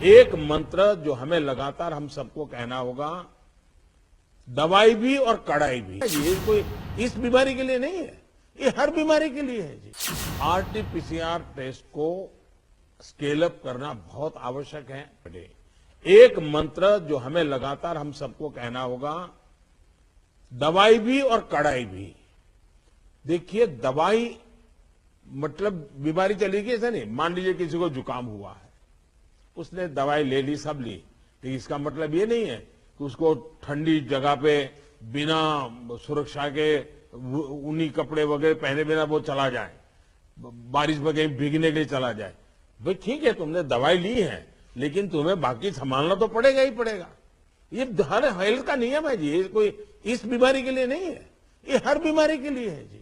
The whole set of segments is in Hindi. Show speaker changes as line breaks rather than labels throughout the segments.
एक मंत्र जो हमें लगातार हम सबको कहना होगा, दवाई भी और कड़ाई भी। ये कोई इस बीमारी के लिए नहीं है, ये हर बीमारी के लिए है जी। आरटीपीसीआर टेस्ट को स्केल अप करना बहुत आवश्यक है। एक मंत्र जो हमें लगातार हम सबको कहना होगा, दवाई भी और कड़ाई भी। देखिए, दवाई मतलब बीमारी चली गई ऐसा नहीं। मान लीजिए किसी को जुकाम हुआ है, उसने दवाई ले ली, सब ली, लेकिन इसका मतलब ये नहीं है कि उसको ठंडी जगह पे बिना सुरक्षा के ऊनी कपड़े वगैरह पहने बिना वो चला जाए, बारिश में कहीं भीगने के लिए चला जाए। भाई ठीक है, तुमने दवाई ली है, लेकिन तुम्हें बाकी संभालना तो पड़ेगा ही पड़ेगा। ये हर हेल्थ का नियम है जी। ये कोई इस बीमारी के लिए नहीं है, ये हर बीमारी के लिए है जी।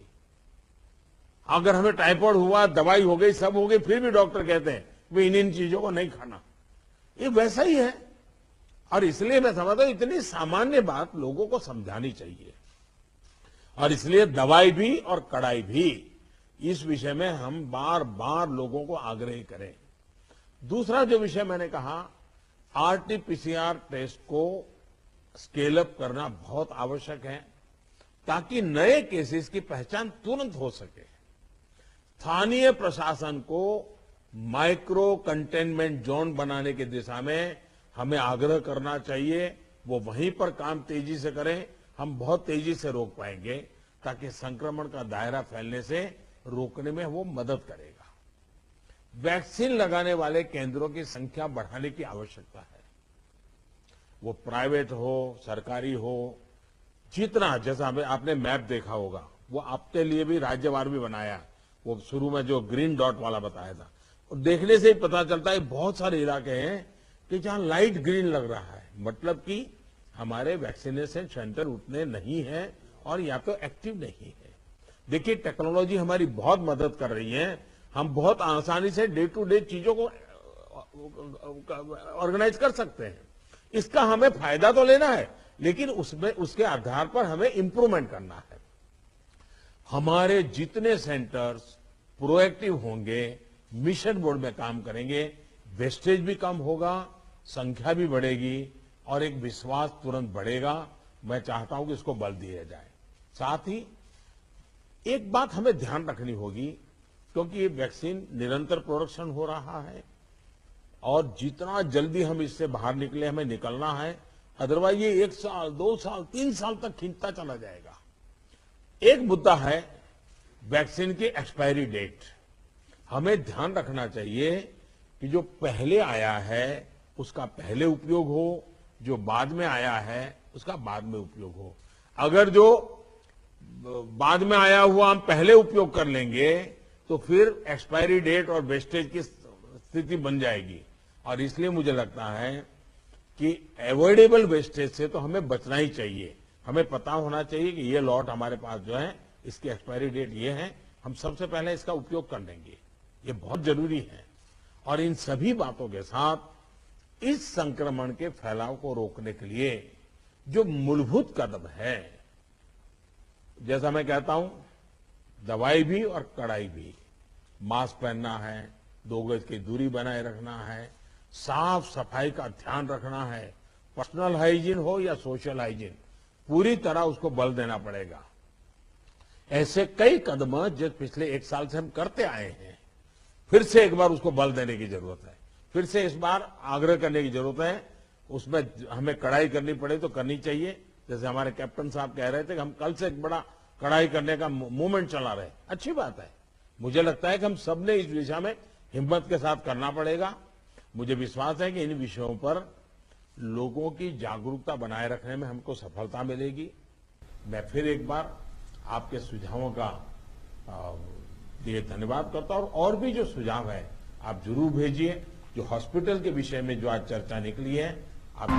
अगर हमें टाइफाइड हुआ, दवाई हो गई, सब हो गई, फिर भी डॉक्टर कहते हैं वे इन चीजों को नहीं खाना, ये वैसा ही है। और इसलिए मैं समझता हूं इतनी सामान्य बात लोगों को समझानी चाहिए, और इसलिए दवाई भी और कड़ाई भी, इस विषय में हम बार बार लोगों को आग्रह करें। दूसरा जो विषय मैंने कहा, आरटीपीसीआर टेस्ट को स्केल अप करना बहुत आवश्यक है, ताकि नए केसेस की पहचान तुरंत हो सके। स्थानीय प्रशासन को माइक्रो कंटेनमेंट जोन बनाने की दिशा में हमें आग्रह करना चाहिए। वो वहीं पर काम तेजी से करें, हम बहुत तेजी से रोक पाएंगे, ताकि संक्रमण का दायरा फैलने से रोकने में वो मदद करेगा। वैक्सीन लगाने वाले केंद्रों की संख्या बढ़ाने की आवश्यकता है। वो प्राइवेट हो, सरकारी हो, जितना, जैसा आपने मैप देखा होगा, वो आपके लिए भी राज्यवार भी बनाया। वो शुरू में जो ग्रीन डॉट वाला बताया था, और देखने से ही पता चलता है बहुत सारे इलाके हैं कि जहां लाइट ग्रीन लग रहा है, मतलब कि हमारे वैक्सीनेशन सेंटर उतने नहीं है और या तो एक्टिव नहीं है। देखिए, टेक्नोलॉजी हमारी बहुत मदद कर रही है। हम बहुत आसानी से डे टू डे चीजों को ऑर्गेनाइज कर सकते हैं। इसका हमें फायदा तो लेना है, लेकिन उसमें उसके आधार पर हमें इंप्रूवमेंट करना है। हमारे जितने सेंटर्स प्रोएक्टिव होंगे, मिशन मोड में काम करेंगे, वेस्टेज भी कम होगा, संख्या भी बढ़ेगी और एक विश्वास तुरंत बढ़ेगा। मैं चाहता हूं कि इसको बल दिया जाए। साथ ही एक बात हमें ध्यान रखनी होगी, क्योंकि ये वैक्सीन निरंतर प्रोडक्शन हो रहा है और जितना जल्दी हम इससे बाहर निकले हमें निकलना है, अदरवाइज ये 1 साल, 2 साल, 3 साल तक खींचता चला जाएगा। एक मुद्दा है वैक्सीन की एक्सपायरी डेट। हमें ध्यान रखना चाहिए कि जो पहले आया है उसका पहले उपयोग हो, जो बाद में आया है उसका बाद में उपयोग हो। अगर जो बाद में आया हुआ हम पहले उपयोग कर लेंगे तो फिर एक्सपायरी डेट और वेस्टेज की स्थिति बन जाएगी। और इसलिए मुझे लगता है कि अवॉइडेबल वेस्टेज से तो हमें बचना ही चाहिए। हमें पता होना चाहिए कि ये लॉट हमारे पास जो है, इसकी एक्सपायरी डेट ये है, हम सबसे पहले इसका उपयोग कर लेंगे। ये बहुत जरूरी है। और इन सभी बातों के साथ इस संक्रमण के फैलाव को रोकने के लिए जो मूलभूत कदम है, जैसा मैं कहता हूं, दवाई भी और कड़ाई भी। मास्क पहनना है, 2 गज की दूरी बनाए रखना है, साफ सफाई का ध्यान रखना है, पर्सनल हाइजीन हो या सोशल हाइजीन, पूरी तरह उसको बल देना पड़ेगा। ऐसे कई कदम जो पिछले 1 साल से हम करते आए हैं, फिर से एक बार उसको बल देने की जरूरत है। फिर से इस बार आग्रह करने की जरूरत है। उसमें हमें कड़ाई करनी पड़े तो करनी चाहिए। जैसे हमारे कैप्टन साहब कह रहे थे कि हम कल से एक बड़ा कड़ाई करने का मूवमेंट चला रहे, अच्छी बात है। मुझे लगता है कि हम सबने इस दिशा में हिम्मत के साथ करना पड़ेगा। मुझे विश्वास है कि इन विषयों पर लोगों की जागरूकता बनाए रखने में हमको सफलता मिलेगी। मैं फिर एक बार आपके सुझावों का लिए धन्यवाद करता हूं, और भी जो सुझाव है आप जरूर भेजिए। जो हॉस्पिटल के विषय में जो आज चर्चा निकली है, आप